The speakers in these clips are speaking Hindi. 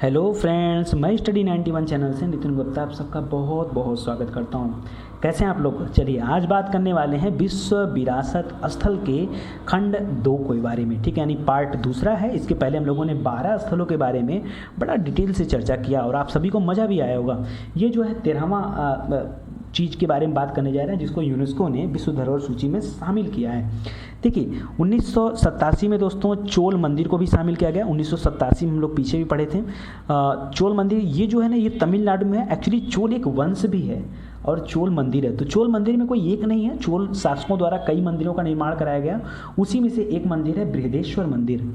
हेलो फ्रेंड्स, मैं स्टडी 91 चैनल से नितिन गुप्ता आप सबका बहुत बहुत स्वागत करता हूँ। कैसे हैं आप लोग? चलिए आज बात करने वाले हैं विश्व विरासत स्थल के खंड 2 के बारे में, ठीक है, यानी पार्ट दूसरा है। इसके पहले हम लोगों ने 12 स्थलों के बारे में बड़ा डिटेल से चर्चा किया और आप सभी को मज़ा भी आया होगा। ये जो है 13वां चीज़ के बारे में बात करने जा रहे हैं जिसको यूनेस्को ने विश्व धरोहर सूची में शामिल किया है। देखिए 1987 में दोस्तों चोल मंदिर को भी शामिल किया गया। 1987 में हम लोग पीछे भी पढ़े थे। चोल मंदिर ये जो है ना, ये तमिलनाडु में है। एक्चुअली चोल एक वंश भी है और चोल मंदिर है। तो चोल मंदिर में कोई एक नहीं है, चोल शासकों द्वारा कई मंदिरों का निर्माण कराया गया। उसी में से एक मंदिर है बृहदेश्वर मंदिर।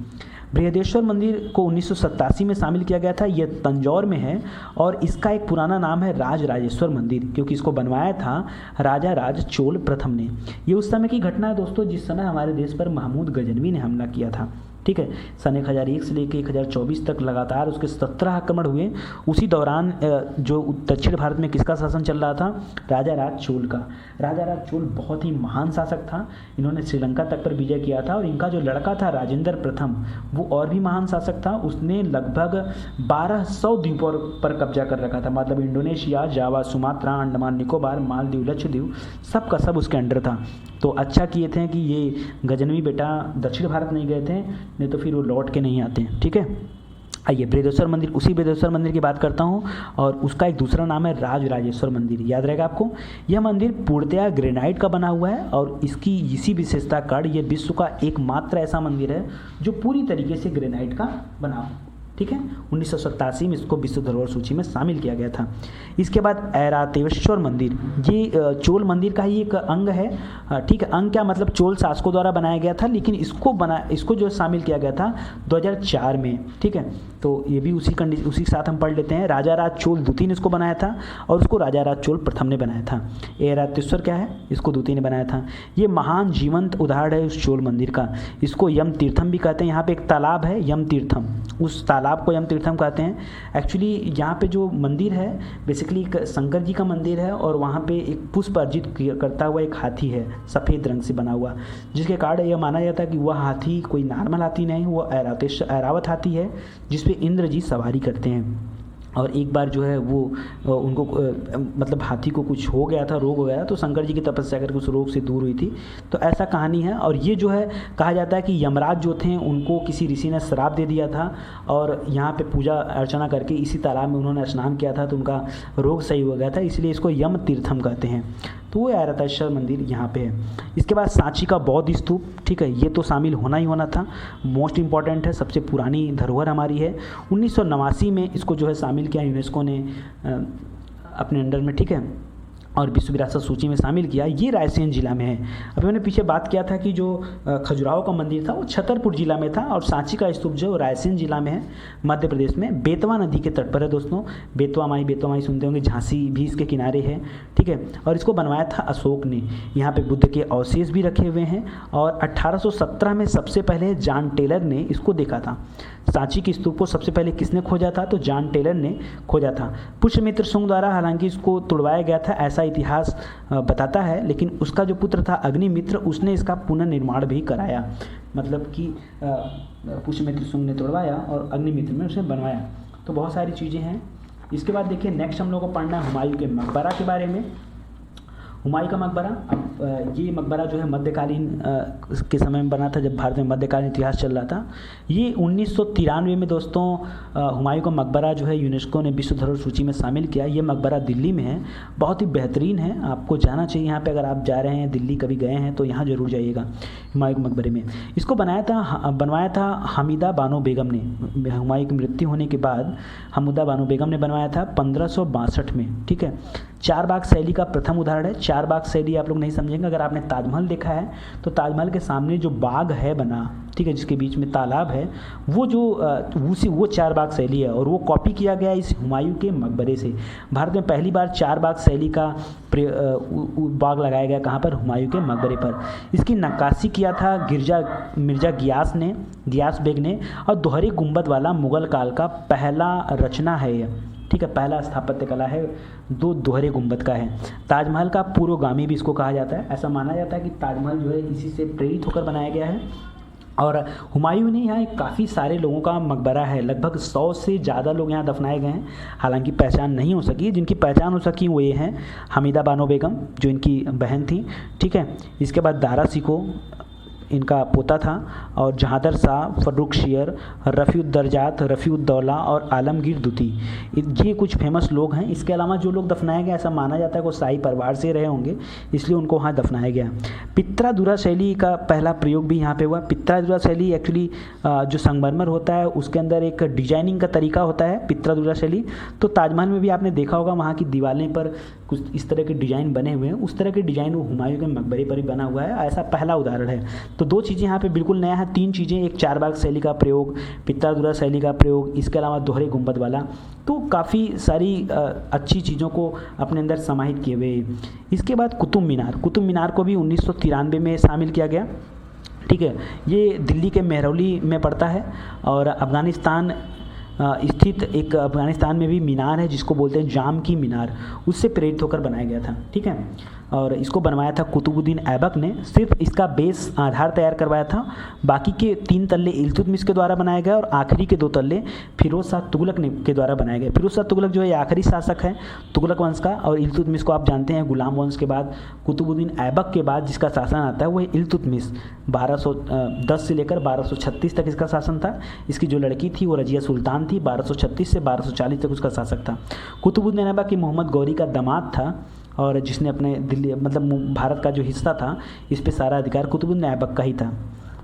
बृहदेश्वर मंदिर को 1987 में शामिल किया गया था। यह तंजौर में है और इसका एक पुराना नाम है राजराजेश्वर मंदिर, क्योंकि इसको बनवाया था राजा राज चोल प्रथम ने। ये उस समय की घटना है दोस्तों जिस समय हमारे देश पर महमूद गजनवी ने हमला किया था। ठीक है, सन 1001 से लेकर 1024 तक लगातार उसके 17 आक्रमण हुए। उसी दौरान जो दक्षिण भारत में किसका शासन चल रहा था? राजा राज चोल का। राजा राज चोल बहुत ही महान शासक था। इन्होंने श्रीलंका तक पर विजय किया था और इनका जो लड़का था राजेंद्र प्रथम, वो और भी महान शासक था। उसने लगभग 1200 द्वीपों पर कब्जा कर रखा था। मतलब इंडोनेशिया, जावा, सुमात्रा, अंडमान निकोबार, मालदीव, लक्षद्वीप सब का सब उसके अंडर था। तो अच्छा किए थे कि ये गजनवी बेटा दक्षिण भारत नहीं गए थे, नहीं तो फिर वो लौट के नहीं आते। ठीक है, आइए बृहदेश्वर मंदिर, उसी बृहदेश्वर मंदिर की बात करता हूँ और उसका एक दूसरा नाम है राजराजेश्वर मंदिर। याद रहेगा आपको। यह मंदिर पूर्णतया ग्रेनाइट का बना हुआ है और इसकी इसी विशेषता कारण यह विश्व का एकमात्र ऐसा मंदिर है जो पूरी तरीके से ग्रेनाइट का बना हो। ठीक है, 1987 में इसको विश्व धरोहर सूची में शामिल किया गया था। इसके बाद ऐरावतेश्वर मंदिर, ये चोल मंदिर का ही एक अंग है। ठीक है, अंग क्या मतलब, चोल शासकों द्वारा बनाया गया था, लेकिन इसको जो शामिल किया गया था 2004 में। ठीक है, तो ये भी उसी के साथ हम पढ़ लेते हैं। राजा राज चोल द्वितीय ने इसको बनाया था और उसको राजा राज चोल प्रथम ने बनाया था। ऐरावतेश्वर क्या है? इसको द्वितीय ने बनाया था। ये महान जीवंत उदाहरण है उस चोल मंदिर का। इसको यम तीर्थम भी कहते हैं। यहाँ पे एक तालाब है यम तीर्थम, उस तालाब को यम तीर्थम कहते हैं। एक्चुअली यहाँ पे जो मंदिर है बेसिकली एक शंकर जी का मंदिर है और वहाँ पे एक पुष्प अर्जित करता हुआ एक हाथी है सफ़ेद रंग से बना हुआ, जिसके कारण यह माना जाता है कि वह हाथी कोई नॉर्मल हाथी नहीं, वह ऐरावत हाथी है जिस पे इंद्र जी सवारी करते हैं। और एक बार जो है वो उनको मतलब हाथी को कुछ हो गया था, रोग हो गया था, तो शंकर जी की तपस्या करके उस रोग से दूर हुई थी। तो ऐसा कहानी है। और ये जो है कहा जाता है कि यमराज जो थे उनको किसी ऋषि ने श्राप दे दिया था और यहाँ पे पूजा अर्चना करके इसी तालाब में उन्होंने स्नान किया था तो उनका रोग सही हो गया था, इसलिए इसको यम तीर्थम कहते हैं। तो वो ऐरावतेश्वर मंदिर यहाँ पे है। इसके बाद सांची का बौद्ध स्तूप, ठीक है, ये तो शामिल होना ही होना था, मोस्ट इम्पॉर्टेंट है, सबसे पुरानी धरोहर हमारी है। 1989 में इसको जो है शामिल किया यूनेस्को ने अपने अंडर में। ठीक है, और विश्व विरासत सूची में शामिल किया। ये रायसेन जिला में है। अभी मैंने पीछे बात किया था कि जो खजुराहो का मंदिर था वो छतरपुर जिला में था और सांची का स्तूप जो रायसेन जिला में है, मध्य प्रदेश में, बेतवा नदी के तट पर है दोस्तों। बेतवा माई सुनते होंगे, झांसी भी इसके किनारे है। ठीक है, और इसको बनवाया था अशोक ने। यहाँ पे बुद्ध के अवशेष भी रखे हुए हैं और 1817 में सबसे पहले जॉन टेलर ने इसको देखा था। सांची के स्तूप को सबसे पहले किसने खोजा था? तो जॉन टेलर ने खोजा था। पुष्यमित्र शुंग द्वारा हालांकि इसको तुड़वाया गया था, ऐसा इतिहास बताता है, लेकिन उसका जो पुत्र था अग्निमित्र, उसने इसका पुनर्निर्माण भी कराया। मतलब कि पुष्यमित्र शुंग ने तोड़वाया और अग्निमित्र ने उसे बनवाया। तो बहुत सारी चीज़ें हैं। इसके बाद देखिए नेक्स्ट हम लोग को पढ़ना है हुमायूं के मकबरा के बारे में। हुमायूं का मकबरा, अब ये मकबरा जो है मध्यकालीन के समय में बना था, जब भारत में मध्यकालीन इतिहास चल रहा था। ये 1993 में दोस्तों हुमायूं का मकबरा जो है यूनेस्को ने विश्व धरोहर सूची में शामिल किया। ये मकबरा दिल्ली में है, बहुत ही बेहतरीन है, आपको जाना चाहिए यहाँ पे। अगर आप जा रहे हैं दिल्ली, कभी गए हैं तो यहाँ ज़रूर जाइएगा हुमायूं के मकबरे में। इसको बनवाया था हमीदा बानो बेगम ने। हुमायूं की मृत्यु होने के बाद हमीदा बानो बेगम ने बनवाया था 1562 में। ठीक है, चारबाग शैली का प्रथम उदाहरण है। चारबाग शैली आप लोग नहीं समझेंगे, अगर आपने ताजमहल देखा है तो ताजमहल के सामने जो बाग है बना, ठीक है, जिसके बीच में तालाब है, वो जो वो चारबाग शैली है और वो कॉपी किया गया इस हुमायूं के मकबरे से। भारत में पहली बार चारबाग शैली का बाग लगाया गया, कहाँ पर? हुमायूं के मकबरे पर। इसकी नक्काशी किया था मिर्जा गियास बेग ने और दोहरे गुंबद वाला मुगल काल का पहला रचना है यह। ठीक है, पहला स्थापत्य कला है, दो दोहरे गुंबद का है। ताजमहल का पूर्वगामी भी इसको कहा जाता है। ऐसा माना जाता है कि ताजमहल जो है इसी से प्रेरित होकर बनाया गया है। और हुमायूं ने यहाँ एक काफ़ी सारे लोगों का मकबरा है, लगभग 100 से ज़्यादा लोग यहाँ दफनाए गए हैं। हालांकि पहचान नहीं हो सकी, जिनकी पहचान हो सकी वो ये हैं हमीदा बानो बेगम जो इनकी बहन थी, ठीक है। इसके बाद दारा सिको इनका पोता था, और जहादर शाह, फर्रुख शेर, रफ़ीउद्दरजात, रफ़ीउद्दौला और आलमगीर दुती, ये कुछ फेमस लोग हैं। इसके अलावा जो लोग दफनाए गए ऐसा माना जाता है कि वो शाही परिवार से रहे होंगे, इसलिए उनको वहाँ दफनाया गया। पित्रादुरा शैली का पहला प्रयोग भी यहाँ पे हुआ। पित्रादुरा शैली एक्चुअली जो संगमरमर होता है उसके अंदर एक डिजाइनिंग का तरीका होता है पित्रादुरा शैली। तो ताजमहल में भी आपने देखा होगा वहाँ की दीवारें पर कुछ इस तरह के डिज़ाइन बने हुए हैं, उस तरह के डिज़ाइन वो हुमायूं के मकबरे पर ही बना हुआ है। ऐसा पहला उदाहरण है। तो दो चीज़ें यहाँ पे बिल्कुल नया है, तीन चीज़ें, एक चारबाग शैली का प्रयोग, पित्रादुरा शैली का प्रयोग, इसके अलावा दोहरे गुंबद वाला। तो काफ़ी सारी अच्छी चीज़ों को अपने अंदर समाहित किए हुए। इसके बाद कुतुब मीनार को भी 1993 में शामिल किया गया, ठीक है। ये दिल्ली के मेहरौली में पड़ता है और अफ़गानिस्तान स्थित एक अफ़गानिस्तान में भी मीनार है जिसको बोलते हैं जाम की मीनार, उससे प्रेरित होकर बनाया गया था, ठीक है। और इसको बनवाया था कुतुबुद्दीन ऐबक ने। सिर्फ इसका बेस आधार तैयार करवाया था, बाकी के 3 तल्ले इल्तुतमिश के द्वारा बनाए गए और आखिरी के 2 तल्ले फिरोज शाह तुगलक के द्वारा बनाए गए। फिरोज शाह तुगलक जो है आखिरी शासक है तुगलक वंश का, और इल्तुतमिश को आप जानते हैं गुलाम वंश के बाद कुतुबुद्दीन ऐबक के बाद जिसका शासन आता है वो है इल्तुतमिश। 1210 से लेकर 1236 तक इसका शासन था। इसकी जो लड़की थी वो रजिया सुल्तान थी, 1236 से 1240 तक उसका शासक था। कुतुबुद्दीन ऐबक की मोहम्मद गौरी का दामाद था और जिसने अपने दिल्ली मतलब भारत का जो हिस्सा था इस पे सारा अधिकार कुतुबुद्दीन ऐबक का ही था।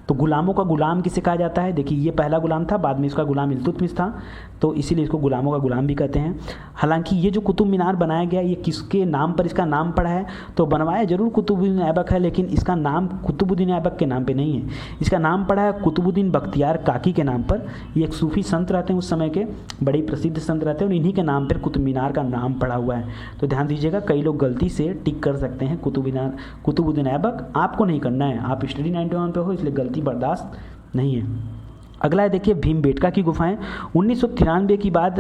तो गुलामों का गुलाम किसे कहा जाता है? देखिए ये पहला गुलाम था, बाद में इसका गुलाम इल्तुतमिश था, तो इसीलिए इसको गुलामों का गुलाम भी कहते हैं। हालांकि ये जो कुतुब मीनार बनाया गया ये किसके नाम पर इसका नाम पड़ा है? तो बनवाया जरूर कुतुबुद्दीन ऐबक है, लेकिन इसका नाम कुतुबुद्दीन ऐबक के नाम पे नहीं है। इसका नाम पड़ा है कुतुबुद्दीन बख्तियार काकी के नाम पर। ये एक सूफी संत रहते हैं उस समय के, बड़े प्रसिद्ध संत रहते हैं और इन्हीं के नाम पर कुतुब मीनार का नाम पड़ा हुआ है। तो ध्यान दीजिएगा, कई लोग गलती से टिक कर सकते हैं कुतुबुद्दीन ऐबक, आपको नहीं करना है, आप स्टडी 91 पे हो इसलिए गलती बर्दाश्त नहीं है। अगला है देखिए भीमबेटका की गुफाएं। 1993 के बाद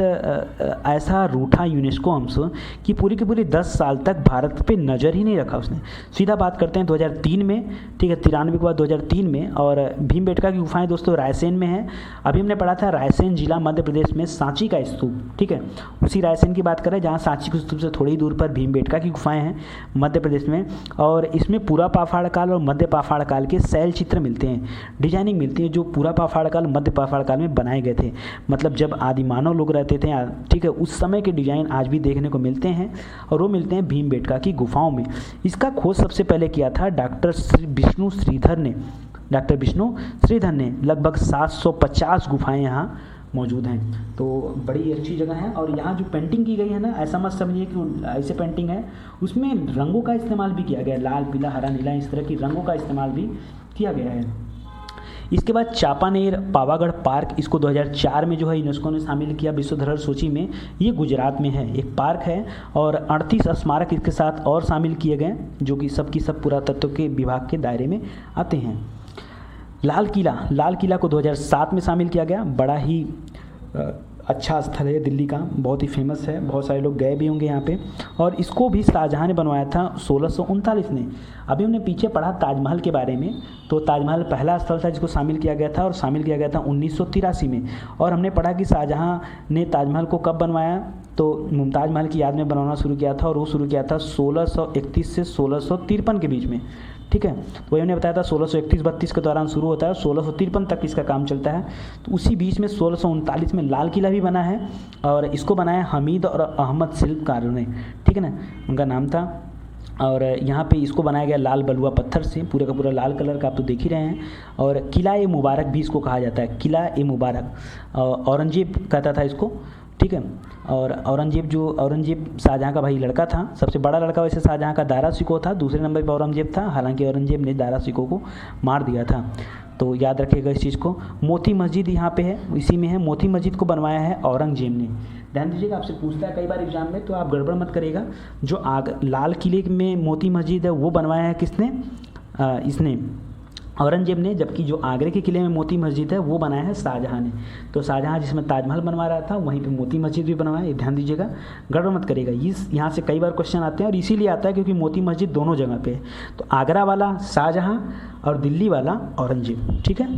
ऐसा रूठा यूनेस्को हमसे कि पूरी की पूरी 10 साल तक भारत पे नज़र ही नहीं रखा उसने। सीधा बात करते हैं 2003 में, ठीक है, 93 के बाद 2003 में। और भीमबेटका की गुफाएं दोस्तों रायसेन में है। अभी हमने पढ़ा था रायसेन जिला मध्य प्रदेश में सांची का स्तूप, ठीक है, उसी रायसेन की बात करें जहाँ सांची के स्तूप से थोड़ी दूर पर भीमबेटका की गुफाएँ हैं मध्य प्रदेश में। और इसमें पूरा पाषाण काल और मध्य पाषाण काल के शैल चित्र मिलते हैं, डिजाइनिंग मिलती है जो पूरा पाषाण काल मध्य पाषाण काल में बनाए गए थे। मतलब जब आदिमानव लोग रहते थे, ठीक है, उस समय के डिजाइन आज भी देखने को मिलते हैं और वो मिलते हैं भीमबेटका की गुफाओं में। इसका खोज सबसे पहले किया था डॉक्टर विष्णु श्रीधर ने। लगभग 750 गुफाएं यहाँ मौजूद हैं, तो बड़ी अच्छी जगह है। और यहाँ जो पेंटिंग की गई है ना, ऐसा मत समझिए कि ऐसे पेंटिंग है, उसमें रंगों का इस्तेमाल भी किया गया है, लाल पीला हरा नीला इस तरह की रंगों का इस्तेमाल भी किया गया है। इसके बाद चापानेर पावागढ़ पार्क, इसको 2004 में जो है यूनेस्को ने शामिल किया विश्व धरोहर सूची में। ये गुजरात में है, एक पार्क है और 38 स्मारक इसके साथ और शामिल किए गए जो कि सब पुरातत्व के विभाग के दायरे में आते हैं। लाल किला को 2007 में शामिल किया गया। बड़ा ही अच्छा स्थल है दिल्ली का, बहुत ही फेमस है, बहुत सारे लोग गए भी होंगे यहाँ पे। और इसको भी शाहजहाँ ने बनवाया था 1639 में। अभी हमने पीछे पढ़ा ताजमहल के बारे में, तो ताजमहल पहला स्थल था जिसको शामिल किया गया था और शामिल किया गया था 1983 में। और हमने पढ़ा कि शाहजहाँ ने ताजमहल को कब बनवाया, तो मुमताज़ महल की याद में बनवाना शुरू किया था और वो शुरू किया था 1631 से 1653 के बीच में, ठीक है। तो वही हमने बताया था 1631-32 के दौरान शुरू होता है और 1653 तक इसका काम चलता है। तो उसी बीच में 1639 में लाल किला भी बना है और इसको बनाया हमीद और अहमद शिल्पकारों ने, ठीक है ना, उनका नाम था। और यहाँ पे इसको बनाया गया लाल बलुआ पत्थर से, पूरे का पूरा लाल कलर का, आप तो देख ही रहे हैं। और किला ए मुबारक भी इसको कहा जाता है, किला ए मुबारक, औरंगजेब कहता था इसको, ठीक है। और औरंगजेब शाहजहाँ का भाई लड़का था, सबसे बड़ा लड़का वैसे शाहजहाँ का दारा शिकोह था, दूसरे नंबर पर औरंगजेब था। हालांकि औरंगजेब ने दारा शिकोह को मार दिया था, तो याद रखिएगा इस चीज़ को। मोती मस्जिद यहाँ पे है, इसी में है। मोती मस्जिद को बनवाया है औरंगजेब ने। ध्यान दीजिएगा, आपसे पूछता है कई बार एग्जाम में, तो आप गड़बड़ मत करिएगा। जो लाल किले में मोती मस्जिद है वो बनवाया है किसने? इसने, औरंगजेब ने। जबकि जो आगरे के किले में मोती मस्जिद है वो बनाया है शाहजहाँ ने। तो शाहजहाँ जिसमें ताजमहल बनवा रहा था वहीं पे मोती मस्जिद भी बनवाया, ये ध्यान दीजिएगा, गड़बड़ मत करिएगा। यहाँ से कई बार क्वेश्चन आते हैं और इसीलिए आता है क्योंकि मोती मस्जिद दोनों जगह पे है। तो आगरा वाला शाहजहाँ और दिल्ली वाला औरंगजेब, ठीक है।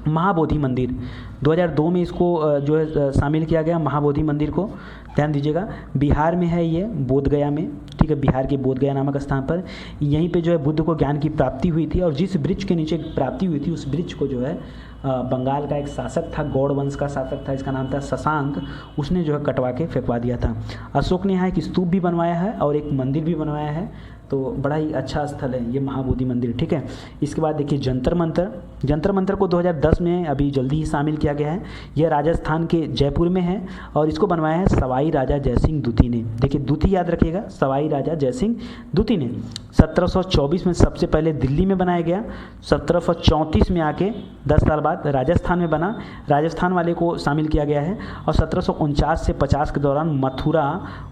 महाबोधि मंदिर 2002 में इसको जो है शामिल किया गया, महाबोधि मंदिर को। ध्यान दीजिएगा, बिहार में है ये, बोधगया में, ठीक है, बिहार के बोधगया नामक स्थान पर। यहीं पे जो है बुद्ध को ज्ञान की प्राप्ति हुई थी, और जिस वृक्ष के नीचे प्राप्ति हुई थी उस वृक्ष को जो है बंगाल का एक शासक था, गौड़ वंश का शासक था, इसका नाम था शशांक, उसने जो है कटवा के फेंकवा दिया था। अशोक ने यहाँ एक स्तूप भी बनवाया है और एक मंदिर भी बनवाया है, तो बड़ा ही अच्छा स्थल है ये महाबोधि मंदिर, ठीक है। इसके बाद देखिए जंतर मंतर। जंतर मंतर को 2010 में अभी जल्दी ही शामिल किया गया है। यह राजस्थान के जयपुर में है और इसको बनवाया है सवाई राजा जयसिंह द्वितीय ने। देखिए द्वितीय याद रखिएगा, सवाई राजा जयसिंह द्वितीय ने। 1724 में सबसे पहले दिल्ली में बनाया गया, 1734 में आके 10 साल बाद राजस्थान में बना, राजस्थान वाले को शामिल किया गया है। और 1749 से 50 के दौरान मथुरा,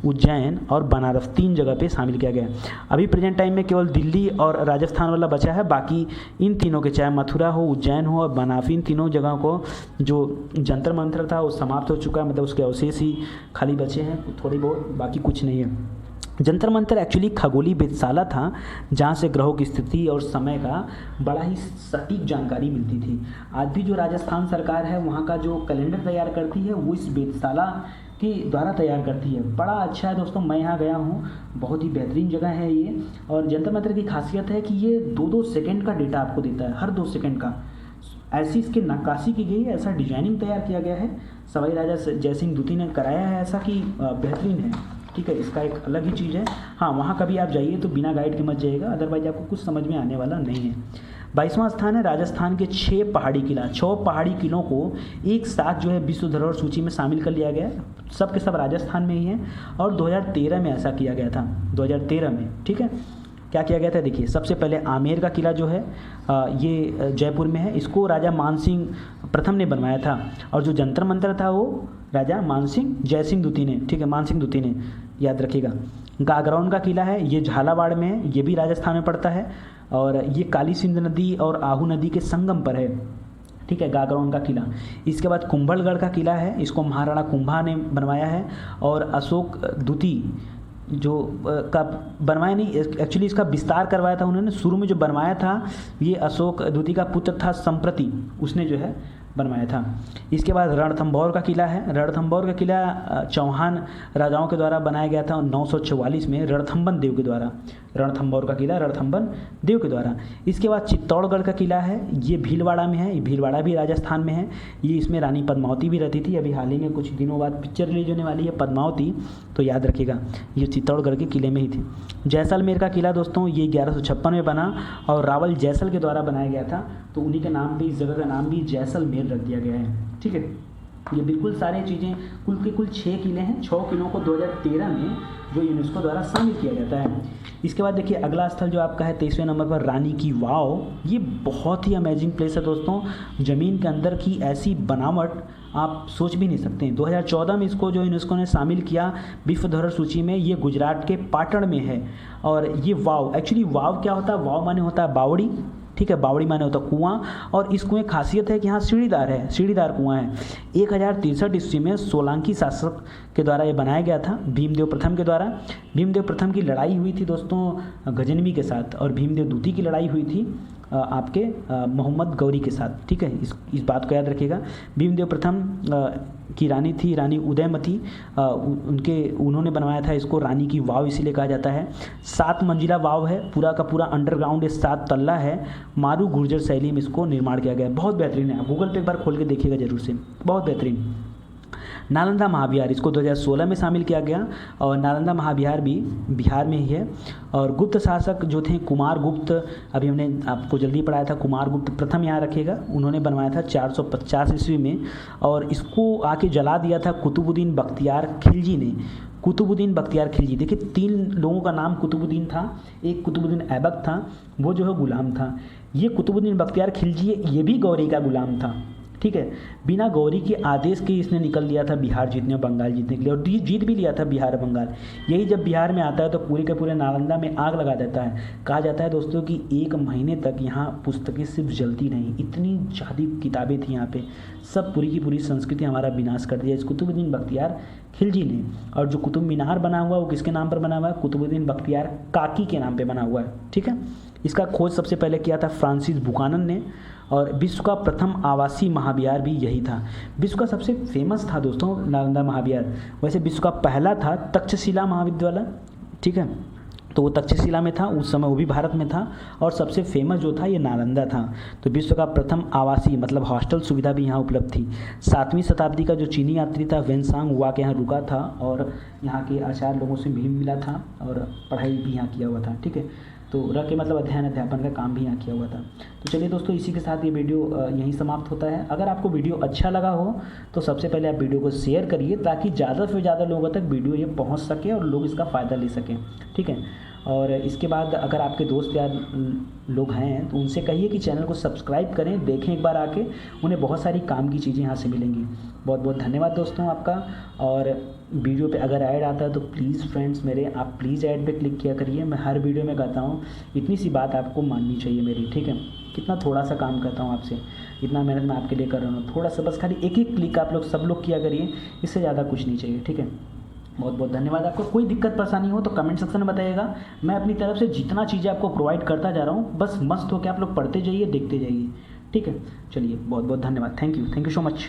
उज्जैन और बनारस 3 जगह पे शामिल किया गया। अभी प्रेजेंट टाइम में केवल दिल्ली और राजस्थान वाला बचा है, बाकी इन तीनों के, चाहे मथुरा हो, उज्जैन हो और बनारस, इन तीनों जगहों को जो जंतर मंतर था वो समाप्त हो चुका है, मतलब उसके अवशेष ही खाली बचे हैं थोड़ी बहुत, बाकी कुछ नहीं है। जंतर मंतर एक्चुअली खगोलीय वेधशाला था जहाँ से ग्रहों की स्थिति और समय का बड़ा ही सटीक जानकारी मिलती थी। आज भी जो राजस्थान सरकार है वहाँ का जो कैलेंडर तैयार करती है वो इस वेधशाला के द्वारा तैयार करती है। बड़ा अच्छा है दोस्तों, मैं यहाँ गया हूँ, बहुत ही बेहतरीन जगह है ये। और जंतर मंतर की खासियत है कि ये 2-2 सेकंड का डेटा आपको देता है, हर 2 सेकंड का। ऐसी इसकी नक्काशी की गई है, ऐसा डिजाइनिंग तैयार किया गया है, सवाई राजा जयसिंह द्वितीय ने कराया है ऐसा कि बेहतरीन है, ठीक है। इसका एक अलग ही चीज़ है। हाँ, वहाँ कभी आप जाइए तो बिना गाइड के मत जाइएगा, अदरवाइज आपको कुछ समझ में आने वाला नहीं है। 22वां स्थान है राजस्थान के 6 पहाड़ी किला। 6 पहाड़ी किलों को एक साथ जो है विश्व धरोहर सूची में शामिल कर लिया गया है, सब के सब राजस्थान में ही हैं। और 2013 में ऐसा किया गया था, 2013 में, ठीक है। क्या किया गया था, देखिए सबसे पहले आमेर का किला जो है ये जयपुर में है, इसको राजा मानसिंह प्रथम ने बनवाया था। और जो जंतर मंतर था वो राजा मानसिंह जयसिंह द्वितीय ने, ठीक है, मानसिंह द्वितीय ने, याद रखिएगा। गागरौन का किला है, ये झालावाड़ में है, ये भी राजस्थान में पड़ता है। और ये काली सिंध नदी और आहू नदी के संगम पर है, ठीक है, गागरौन का किला। इसके बाद कुंभलगढ़ का किला है, इसको महाराणा कुंभा ने बनवाया है। और अशोक द्वितीय जो का बनवाया नहीं, एक्चुअली इसका विस्तार करवाया था उन्होंने। शुरू में जो बनवाया था ये अशोक द्वितीय का पुत्र था संप्रति, उसने जो है बनवाया था। इसके बाद रणथंभौर का किला है। रणथंभौर का किला चौहान राजाओं के द्वारा बनाया गया था 944 में रणथंभन देव के द्वारा। रणथंभौर का किला रणथंभन देव के द्वारा। इसके बाद चित्तौड़गढ़ का किला है, ये भीलवाड़ा में है, ये भीलवाड़ा भी राजस्थान में है। ये इसमें रानी पद्मावती भी रहती थी। अभी हाल ही में कुछ दिनों बाद पिक्चर रिलीज होने वाली है पद्मावती, तो याद रखिएगा ये चित्तौड़गढ़ के किले में ही थी। जैसलमेर का किला दोस्तों ये 1156 में बना और रावल जैसल के द्वारा बनाया गया था, तो उन्हीं के नाम पे इस जगह का नाम भी जैसलमेर रख दिया गया है, ठीक है। ये बिल्कुल सारी चीज़ें, कुल के कुल 6 किले हैं। 6 किलों को 2013 में जो यूनेस्को द्वारा शामिल किया जाता है। इसके बाद देखिए अगला स्थल जो आपका है 23वें नंबर पर रानी की वाव। ये बहुत ही अमेजिंग प्लेस है दोस्तों, ज़मीन के अंदर की ऐसी बनावट आप सोच भी नहीं सकते हैं। 2014 में इसको जो यूनेस्को ने शामिल किया विश्व धरोहर सूची में। ये गुजरात के पाटण में है। और ये वाव, एक्चुअली वाव क्या होता है, वाव माने होता है बावड़ी, ठीक है, बावड़ी माने होता कुआं। और इस कुएं खासियत है कि यहाँ सीढ़ीदार है, सीढ़ीदार कुआं है। 1063 ईस्वी में सोलंकी शासक के द्वारा ये बनाया गया था, भीमदेव प्रथम के द्वारा। भीमदेव प्रथम की लड़ाई हुई थी दोस्तों गजनवी के साथ, और भीमदेव द्वितीय की लड़ाई हुई थी आपके मोहम्मद गौरी के साथ, ठीक है। इस बात को याद रखिएगा। भीमदेव प्रथम की रानी थी रानी उदयमती, उन्होंने बनवाया था इसको रानी की वाव इसीलिए कहा जाता है। 7 मंजिला वाव है, पूरा का पूरा अंडरग्राउंड 7 तल्ला है। मारू गुर्जर शैली में इसको निर्माण किया गया है। बहुत बेहतरीन है, गूगल पे एक बार खोल के देखिएगा जरूर से, बहुत बेहतरीन। नालंदा महाविहार, इसको 2016 में शामिल किया गया और नालंदा महाविहार भी बिहार में ही है। और गुप्त शासक जो थे कुमार गुप्त, अभी हमने आपको जल्दी पढ़ाया था, कुमार गुप्त प्रथम यहाँ रखिएगा, उन्होंने बनवाया था 450 ईस्वी में। और इसको आके जला दिया था कुतुबुद्दीन बख्तियार खिलजी ने। कुतुबुद्दीन बख्तियार खिलजी, देखिए 3 लोगों का नाम कुतुबुद्दीन था, एक कुतुबुद्दीन ऐबक था, वो जो है गुलाम था। ये कुतुबुद्दीन बख्तियार खिलजी ये भी गौरी का गुलाम था, ठीक है। बिना गौरी के आदेश के इसने निकल लिया था बिहार जीतने और बंगाल जीतने के लिए, और जीत भी लिया था बिहार और बंगाल। यही जब बिहार में आता है तो पूरे के पूरे नालंदा में आग लगा देता है। कहा जाता है दोस्तों कि 1 महीने तक यहाँ पुस्तकें सिर्फ जलती नहीं, इतनी ज़्यादा किताबें थी यहाँ पे, सब पूरी की पूरी संस्कृति हमारा विनाश कर दिया इस कुतुबुद्दीन बख्तियार खिलजी ने। और जो कुतुब मीनार बना हुआ है वो किसके नाम पर बना हुआ है, कुतुबुद्दीन बख्तियार काकी के नाम पर बना हुआ है, ठीक है। इसका खोज सबसे पहले किया था फ्रांसिस बुकानन ने। और विश्व का प्रथम आवासीय महाविहार भी यही था। विश्व का सबसे फेमस था दोस्तों नालंदा महाविहार। वैसे विश्व का पहला था तक्षशिला महाविद्यालय, ठीक है, तो वो तक्षशिला में था उस समय, वो भी भारत में था। और सबसे फेमस जो था ये नालंदा था। तो विश्व का प्रथम आवासीय मतलब हॉस्टल सुविधा भी यहाँ उपलब्ध थी। 7वीं शताब्दी का जो चीनी यात्री था वेनसांग हुआ के यहाँ रुका था और यहाँ के आचार्य लोगों से मिला था और पढ़ाई भी यहाँ किया हुआ था, ठीक है। तो रह के मतलब अध्ययन अध्यापन का काम भी यहाँ किया हुआ था। तो चलिए दोस्तों, इसी के साथ ये वीडियो यहीं समाप्त होता है। अगर आपको वीडियो अच्छा लगा हो तो सबसे पहले आप वीडियो को शेयर करिए ताकि ज़्यादा से ज़्यादा लोगों तक वीडियो ये पहुँच सके और लोग इसका फ़ायदा ले सकें, ठीक है। और इसके बाद अगर आपके दोस्त यार लोग हैं तो उनसे कहिए कि चैनल को सब्सक्राइब करें, देखें एक बार आके, उन्हें बहुत सारी काम की चीज़ें यहाँ से मिलेंगी। बहुत बहुत धन्यवाद दोस्तों आपका। और वीडियो पे अगर ऐड आता है तो प्लीज़ फ्रेंड्स मेरे, आप प्लीज़ ऐड पे क्लिक किया करिए। मैं हर वीडियो में कहता हूँ, इतनी सी बात आपको माननी चाहिए मेरी, ठीक है। कितना थोड़ा सा काम करता हूँ आपसे, इतना मेहनत मैं आपके लिए कर रहा हूँ, थोड़ा सा बस खाली एक ही क्लिक आप लोग सब लोग किया करिए, इससे ज़्यादा कुछ नहीं चाहिए, ठीक है। बहुत बहुत धन्यवाद। आपको कोई दिक्कत परेशानी हो तो कमेंट सेक्शन में बताइएगा। मैं अपनी तरफ से जितना चीज़ें आपको प्रोवाइड करता जा रहा हूँ, बस मस्त होकर आप लोग पढ़ते जाइए, देखते जाइए, ठीक है। चलिए बहुत बहुत धन्यवाद। Thank you so much.